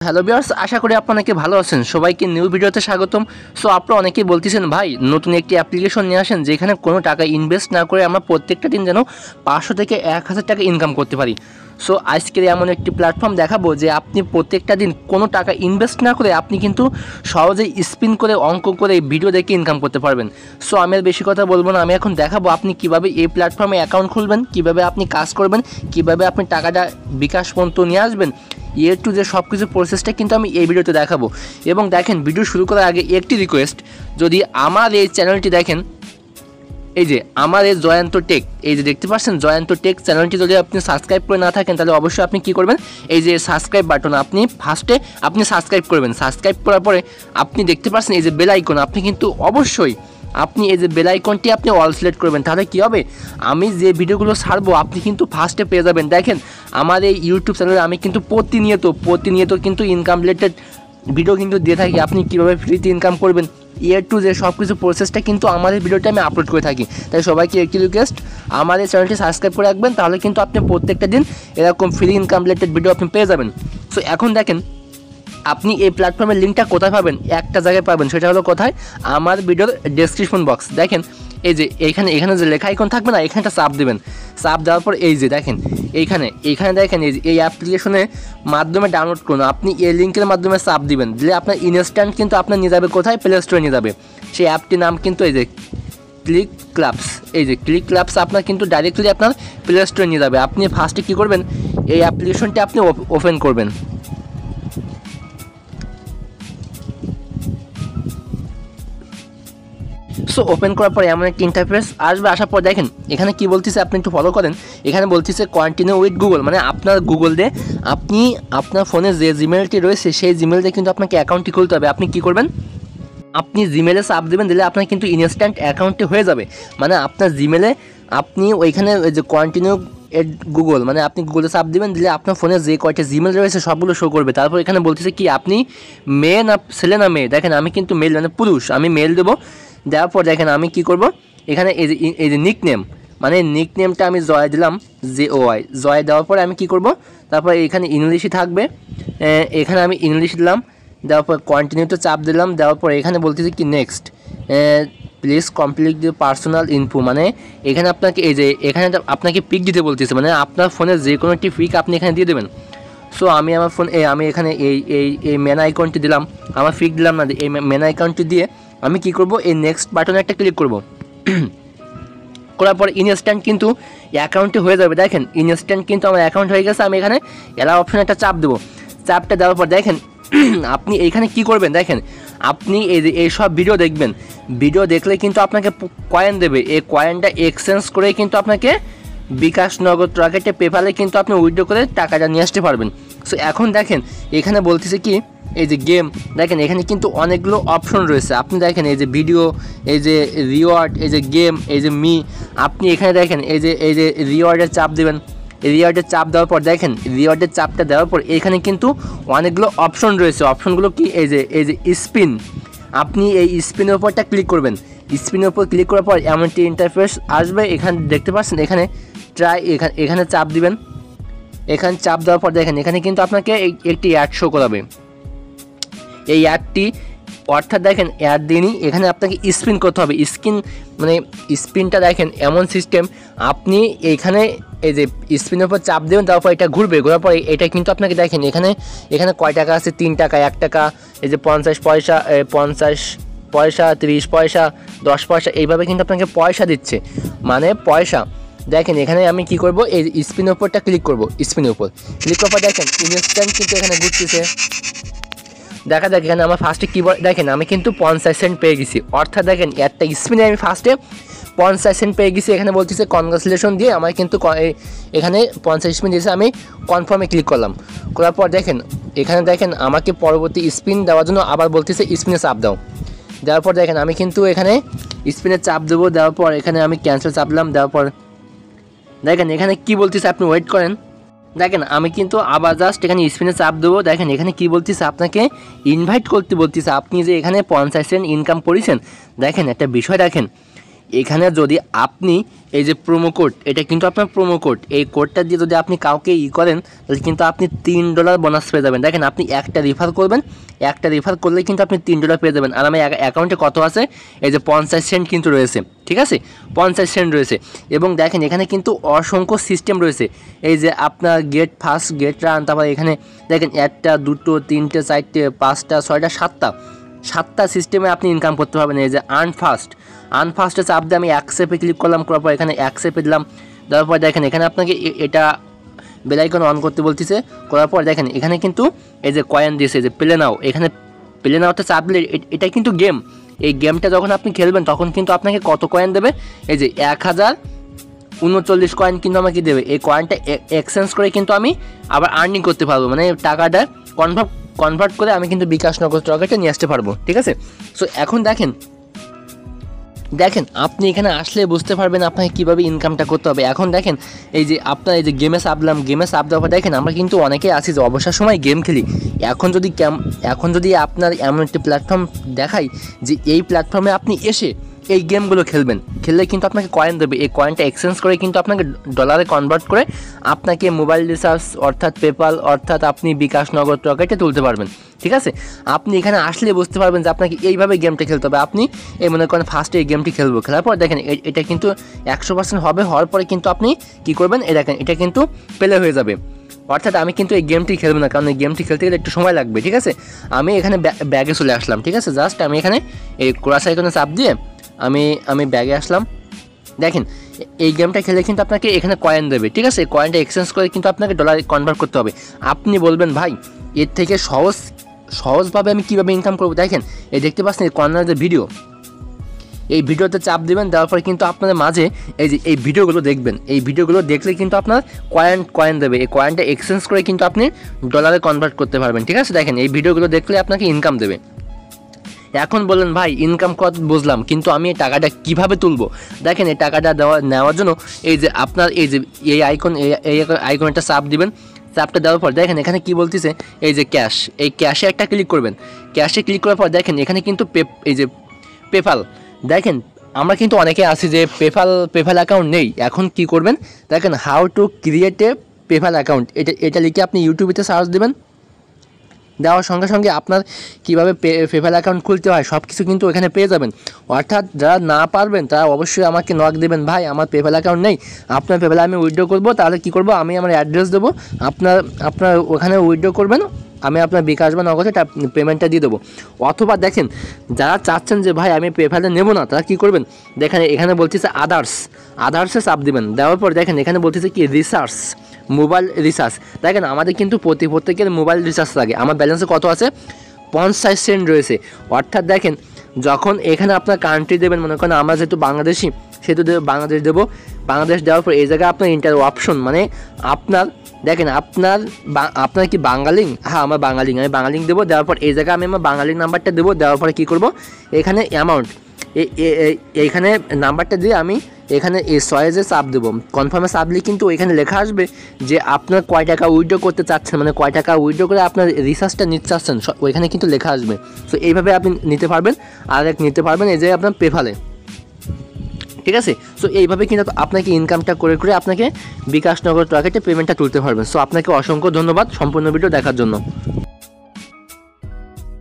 Hello viewers, আশা করি আপনারা অনেকে ভালো আছেন। সবাইকে নিউ ভিডিওতে স্বাগতম। সো আপনারা অনেকেই বলতেছেন ভাই নতুন একটি অ্যাপ্লিকেশন নিয়ে আসেন যেখানে কোনো টাকা ইনভেস্ট না করে আমরা প্রত্যেকটা দিন যেন 500 থেকে 1000 টাকা ইনকাম করতে পারি। সো আজকের এমন একটি প্ল্যাটফর্ম দেখাবো যে আপনি প্রত্যেকটা দিন কোনো টাকা ইনভেস্ট না করে আপনি কিন্তু সহজেই স্পিন করে অঙ্ক করে ভিডিও দেখে ইনকাম করতে পারবেন। সো আমি আর বেশি কথা বলবো না, আমি এখন দেখাবো আপনি কিভাবে এই প্ল্যাটফর্মে অ্যাকাউন্ট খুলবেন, কিভাবে আপনি কাজ করবেন, কিভাবে আপনি টাকাটা বিকাশ পর্যন্ত নিয়ে আসবেন। টু যে সব কিছু প্রসেসটা কিন্তু আমি এই ভিডিওতে দেখাবো। এবং দেখেন, ভিডিও শুরু করার আগে একটি রিকোয়েস্ট, যদি আমার এই চ্যানেলটি দেখেন, এই যে আমার এই জয়ন্ত টেক, এই যে দেখতে পাচ্ছেন জয়ন্ত টেক চ্যানেলটি যদি আপনি সাবস্ক্রাইব করে না থাকেন তাহলে অবশ্যই আপনি কী করবেন, এই যে সাবস্ক্রাইব বাটন আপনি ফার্স্টে আপনি সাবস্ক্রাইব করবেন। সাবস্ক্রাইব করার পরে আপনি দেখতে পাচ্ছেন এই যে বেল আইকন, আপনি কিন্তু অবশ্যই আপনি এই যে বেল আইকনটি আপনি অল সিলেক্ট করবেন। তাহলে কী হবে, আমি যে ভিডিওগুলো ছাড়বো আপনি কিন্তু ফার্স্টে পেয়ে যাবেন। দেখেন আমার এই ইউটিউব চ্যানেলে আমি কিন্তু প্রতিনিয়ত কিন্তু ইনকাম রিলেটেড ভিডিও কিন্তু দিয়ে থাকি। আপনি কীভাবে ফ্রিতে ইনকাম করবেন টু যে সব কিছু প্রসেসটা কিন্তু আমাদের ভিডিওতে আমি আপলোড করে থাকি। তাই সবাইকে একটি রিকোয়েস্ট, আমাদের চ্যানেলটি সাবস্ক্রাইব করে রাখবেন, তাহলে কিন্তু আপনি প্রত্যেকটা দিন এরকম ফ্রি ইনকাম রিলেটেড ভিডিও আপনি পেয়ে যাবেন। সো এখন দেখেন আপনি এই প্ল্যাটফর্মের লিঙ্কটা কোথায় পাবেন, একটা জায়গায় পাবেন, সেটা হলো কোথায়, আমার ভিডিওর ডেসক্রিপশন বক্স। দেখেন এই যে এখানে যে লেখা আইকন থাকবে না, এখানটা চাপ দেবেন। চাপ দেওয়ার পর এই যে দেখেন এইখানে দেখেন এই যে এই অ্যাপ্লিকেশনের মাধ্যমে ডাউনলোড করুন, আপনি এই লিঙ্কের মাধ্যমে চাপ দিবেন, দিলে আপনার ইনস্ট্যান্ট কিন্তু আপনার নিয়ে যাবে কোথায়, প্লে স্টোরে নিয়ে যাবে। সেই অ্যাপটির নাম কিন্তু এই যে ক্লিক ক্লাবস। এই যে ক্লিক ক্লাবস আপনার কিন্তু ডাইরেক্টলি আপনার প্লে স্টোরে নিয়ে যাবে। আপনি ফার্স্টে কী করবেন, এই অ্যাপ্লিকেশনটি আপনি ওপেন করবেন। সো ওপেন করার পরে এমন একটা ইন্টারফেস আসবে, আসার পর দেখেন এখানে কি বলতেছে, আপনি একটু ফলো করেন। এখানে বলতেছে কন্টিনিউ উইথ গুগল, মানে আপনার গুগল দিয়ে আপনি আপনার ফোনে যে জিমেলটি রয়েছে সেই জিমেল দিয়ে কিন্তু আপনাকে অ্যাকাউন্টটি খুলতে হবে। আপনি কি করবেন, আপনি জিমেলে চাপ দেবেন, দিলে আপনার কিন্তু ইনস্ট্যান্ট অ্যাকাউন্টটি হয়ে যাবে। মানে আপনার জিমেলে আপনি ওইখানে ওই যে কন্টিনিউ এট গুগল, মানে আপনি গুগলে চাপ দেবেন, দিলে আপনার ফোনে যে কয়টা জিমেল রয়েছে সবগুলো শো করবে। তারপর এখানে বলতেছে কি আপনি মেয়ে না ছেলে না মেয়ে, দেখেন আমি কিন্তু মেল মানে পুরুষ, আমি মেল দেবো। দেওয়ার পর দেখেন আমি কি করব, এখানে এই যে নিকনেম, মানে নিকনেমটা আমি জয় দিলাম, JOY জয় দেওয়ার পরে আমি কি করব, তারপর এখানে ইংলিশই থাকবে, এখানে আমি ইংলিশ দিলাম। দেওয়ার পর কন্টিনিউতে চাপ দিলাম। দেওয়ার পর এখানে বলতেছি কি next please complete the personal info, মানে এখানে আপনাকে এই যে এখানে আপনাকে পিক দিতে বলতেছে, মানে আপনার ফোনে যে কোনো একটি পিক আপনি এখানে দিয়ে দেবেন। সো আমি আমার ফোন আমি এখানে এই মেন আইকনটি দিলাম, আমার পিক দিলাম না, এই মেন আইকনটি দিয়ে আমি কি করব, এই নেক্সট বাটনে একটা ক্লিক করব। করার পর ইনস্ট্যান্ট কিন্তু অ্যাকাউন্টটি হয়ে যাবে। দেখেন ইনস্ট্যান্ট কিন্তু আমার অ্যাকাউন্ট হয়ে গেছে। আমি এখানে অ্যালাউ অপশনে একটা চাপ দেবো। চাপটা দেওয়ার পর দেখেন আপনি এইখানে কি করবেন, দেখেন আপনি এই সব ভিডিও দেখবেন, ভিডিও দেখলে কিন্তু আপনাকে কয়েন দেবে। এই কয়েনটা এক্সচেঞ্জ করে কিন্তু আপনাকে বিকাশ, নগদ, রকেটে, পেপ্যালে কিন্তু আপনি উইথড্র করে টাকাটা নিয়ে আসতে পারবেন। সো এখন দেখেন এখানে বলতেছে কি এই যে গেম, দেখেন এখানে কিন্তু অনেকগুলো অপশন রয়েছে। আপনি দেখেন এই যে ভিডিও, এই যে রিওয়ার্ড, এই যে গেম, এই যে আপনি এখানে দেখেন এই যে রিওয়ার্ডের চাপ দেবেন। রিওয়ার্ডের চাপ দেওয়ার পর দেখেন রিওয়ার্ডের চাপটা দেওয়ার পর এখানে কিন্তু অনেকগুলো অপশন রয়েছে। অপশনগুলো কি এই যে স্পিন, আপনি এই স্পিনের উপরটা ক্লিক করবেন। স্পিনের উপর ক্লিক করার পর এমন একটি ইন্টারফেস আসবে, এখানে দেখতে পাচ্ছেন এখানে ট্রাই, এখানে চাপ দিবেন। এখানে চাপ দেওয়ার পর দেখেন এখানে কিন্তু আপনাকে একটি অ্যাড শো করাবে। এই অ্যাডটি অর্থাৎ দেখেন অ্যাড দিনই এখানে আপনাকে স্পিন করতে হবে। মানে স্পিনটা দেখেন এমন সিস্টেম, আপনি এইখানে এই যে স্পিনের উপর চাপ দেবেন, তারপর এটা ঘুরবে, ঘোরার পর এটা কিন্তু আপনাকে দেখেন এখানে কয় টাকা আছে, 3 টাকা, 1 টাকা, এই যে 50 পয়সা, 50 পয়সা, 30 পয়সা, 10 পয়সা, এইভাবে কিন্তু আপনাকে পয়সা দিচ্ছে, মানে পয়সা। দেখেন এখানে আমি কি করব, এই স্পিনের উপরটা ক্লিক করব। স্পিনের উপর ক্লিক করার পর দেখেন ইনস্ট্যান্ট কিন্তু এখানে ঘুরতেছে। দেখা যাক এখানে আমার ফার্স্টে কী দেখেন আমি কিন্তু 50 সেন্ট পেয়ে গেছি। অর্থাৎ দেখেন একটা স্পিনে আমি ফার্স্টে 50 সেন্ট পেয়ে গেছি। এখানে বলতেছে কনগ্রাচুলেশন দিয়ে আমার কিন্তু এখানে 50 স্পিন দিয়েছে। আমি কনফার্মে ক্লিক করলাম। করার পর দেখেন এখানে দেখেন আমাকে পরবর্তী স্পিন দেওয়ার জন্য আবার বলতেছে স্পিনে চাপ দাও। দেওয়ার পর দেখেন আমি কিন্তু এখানে স্পিনে চাপ দেবো। দেওয়ার পর এখানে আমি ক্যান্সেল চাপলাম। দেওয়ার পর দেখেন এখানে কি বলতেছে, আপনি ওয়েট করেন। দেখেন আমি কিন্তু আবার জাস্ট এখানে স্পিনে চাপ দেবো। দেখেন এখানে কি বলতেছে, আপনাকে ইনভাইট করতে বলতেছে। আপনি যে এখানে 50 সেন্ট ইনকাম করেছেন, দেখেন একটা বিষয় দেখেন, এখানে যদি আপনি এই যে প্রোমো কোড, এটা কিন্তু আপনার প্রোমো কোড, এই কোডটা দিয়ে যদি আপনি কাউকে করেন তাহলে কিন্তু আপনি $3 বোনাস পেয়ে যাবেন। দেখেন আপনি একটা রেফার করবেন, একটা রেফার করলে কিন্তু আপনি $3 পেয়ে যাবেন। আর আমার অ্যাকাউন্টে কত আছে, এই যে 50 সেন্ট কিন্তু রয়েছে, ঠিক আছে, 50 সেন্ট রয়েছে। এবং দেখেন এখানে কিন্তু অসংখ্য সিস্টেম রয়েছে, এই যে আপনার গেট ফার্স্ট, গেট রান, তারপর এখানে দেখেন 1টা 2টো 3টে 4টে 5টা 6টা 7টা সিস্টেমে আপনি ইনকাম করতে পারবেন। এই যে আনফাস্টে চাপ দিয়ে আমি অ্যাকসেপ্টে ক্লিক করলাম, করার পর এখানে অ্যাকসেপ্টে দিলাম, দেওয়ার পর দেখেন এখানে আপনাকে এটা বেল আইকন অন করতে বলতেছে, করার পর দেখেন এখানে কিন্তু এই যে কয়েন দিয়েছে, যে প্লে নাও, এখানে প্লে নাওতে চাপ দিলে এটা কিন্তু গেম, এই গেমটা যখন আপনি খেলবেন তখন কিন্তু আপনাকে কত কয়েন দেবে, এই যে 1039 কয়েন কিন্তু আমাকে দেবে। এই কয়েনটা এক্সচেঞ্জ করে কিন্তু আমি আবার আর্নিং করতে পারবো, মানে টাকাটা কনভার্ট করে আমি কিন্তু বিকাশ নগদ রকেটে নিয়ে আসতে পারবো, ঠিক আছে। সো এখন দেখেন আপনি এখানে আসলে বুঝতে পারবেন আপনাকে কীভাবে ইনকামটা করতে হবে। এখন দেখেন এই যে আপনার এই যে গেমে চাপ দেওয়ার পর দেখেন আমরা কিন্তু অনেকেই আছি যে অবসর সময় গেম খেলি। এখন যদি আপনার এমন একটি প্ল্যাটফর্ম দেখাই যে এই প্ল্যাটফর্মে আপনি এসে এই গেমগুলো খেললে কিন্তু আপনাকে কয়েন দেবে, এই কয়েনটা এক্সচেঞ্জ করে কিন্তু আপনাকে ডলারে কনভার্ট করে আপনাকে মোবাইল রিচার্জ অর্থাৎ পেপাল অর্থাৎ আপনি বিকাশ নগদ রকেটে তুলতে পারবেন, ঠিক আছে। আপনি এখানে আসলে বুঝতে পারবেন যে আপনাকে এইভাবে গেমটা খেলতে হবে। আপনি এই মনে করেন ফার্স্টে এই গেমটি খেলার পর দেখেন এটা কিন্তু 100% হওয়ার পরে কিন্তু আপনি কী করবেন, দেখেন এটা কিন্তু প্লে হয়ে যাবে। অর্থাৎ আমি কিন্তু এই গেমটি খেলবো না, কারণ এই গেমটি খেলতে গেলে একটু সময় লাগবে, ঠিক আছে। আমি এখানে ব্যাগে চলে আসলাম, ঠিক আছে, জাস্ট আমি এখানে এই ক্রস আইকনে চাপ দিয়ে আমি ব্যাগে আসলাম। দেখেন এই গেমটা খেলে কিন্তু আপনাকে এখানে কয়েন দেবে, ঠিক আছে। কয়েনটা এক্সচেঞ্জ করে কিন্তু আপনাকে ডলারে কনভার্ট করতে হবে। আপনি বলবেন ভাই এর থেকে সহজভাবে আমি কীভাবে ইনকাম করবো, দেখেন এই দেখতে পাচ্ছেন এই কর্নার যে ভিডিও, এই ভিডিওতে চাপ দেবেন, দেওয়ার পরে কিন্তু আপনাদের মাঝে এই যে এই ভিডিওগুলো দেখবেন, এই ভিডিওগুলো দেখলে কিন্তু আপনার কয়েন দেবে, এই কয়েনটা এক্সচেঞ্জ করে কিন্তু আপনি ডলারে কনভার্ট করতে পারবেন, ঠিক আছে। দেখেন এই ভিডিওগুলো দেখলে আপনাকে ইনকাম দেবে। এখন বললেন ভাই ইনকাম কত বুঝলাম, কিন্তু আমি এই টাকাটা কীভাবে তুলবো। দেখেন এই টাকাটা নেওয়ার জন্য এই যে আপনার এই যে এই আইকনটা চাপ দিবেন, চাপটা দেওয়ার পর দেখেন এখানে কি বলতেছে, এই যে ক্যাশ, এই ক্যাশে একটা ক্লিক করবেন। ক্যাশে ক্লিক করার পর দেখেন এখানে কিন্তু এই যে পেপাল, দেখেন আমরা কিন্তু অনেকে আছি যে পেপাল অ্যাকাউন্ট নেই। এখন কি করবেন, দেখেন how to create a PayPal account, এটা লিখে আপনি ইউটিউবেতে সার্চ দেবেন, দেওয়ার সঙ্গে সঙ্গে আপনার কীভাবে পেপ্যাল অ্যাকাউন্ট খুলতে হয় সব কিছু কিন্তু এখানে পেয়ে যাবেন। অর্থাৎ যারা না পারবেন তারা অবশ্যই আমাকে নক দেবেন, ভাই আমার পেপ্যাল অ্যাকাউন্ট নেই, আপনার পেপ্যালে আমি উইথড্র করবো, তাহলে কী করবো, আমি আমার অ্যাড্রেস দেবো, আপনার ওখানে উইথড্র করবেন, আমি আপনার বিকাশ বা নগদে পেমেন্টটা দিয়ে দেবো। অথবা দেখেন যারা চাচ্ছেন যে ভাই আমি পেপ্যালে নেবো না, তারা কী করবেন, দেখেন এখানে বলতেছে আদার্সে চাপ দেবেন, দেওয়ার পর দেখেন এখানে বলতেছে কি মোবাইল রিচার্জ। দেখেন আমাদের কিন্তু প্রত্যেকের মোবাইল রিচার্জ লাগে। আমার ব্যালেন্সে কত আছে, 50 সেন্ট রয়েছে। অর্থাৎ দেখেন যখন এখানে আপনার কান্ট্রি দেবেন, মনে করেন আমরা যেহেতু বাংলাদেশি সেহেতু বাংলাদেশ দেবো, বাংলাদেশ দেওয়ার পর এই জায়গায় আপনার ইন্টার অপশন, মানে আপনার দেখেন আপনার কি বাঙালি, হ্যাঁ আমার বাঙালি, আমি বাঙালি দেবো, দেওয়ার পর এই জায়গায় আমি আমার বাঙালি নাম্বারটা দেবো, দেওয়ার পরে কী করবো, এখানে অ্যামাউন্ট এইখানে নাম্বারটা দিয়ে আমি এখানে এই সয়েজে চাপ দেবো, কনফার্মে চাপ দিলে কিন্তু এখানে লেখা আসবে যে আপনার কয় টাকা উইথড্র করতে চাচ্ছেন, মানে কয় টাকা উইথড্র করে আপনার রিচার্জটা নিতে চাচ্ছেন, ওইখানে কিন্তু লেখা আসবে। সো এইভাবে আপনি নিতে পারবেন, আর নিতে পারবেন এই যে আপনার পেপ্যালে, ঠিক আছে। সো এইভাবে কিন্তু আপনাকে ইনকামটা করে আপনাকে বিকাশ নগদ রকেটে পেমেন্টটা তুলতে পারবেন। সো আপনাকে অসংখ্য ধন্যবাদ সম্পূর্ণ ভিডিও দেখার জন্য।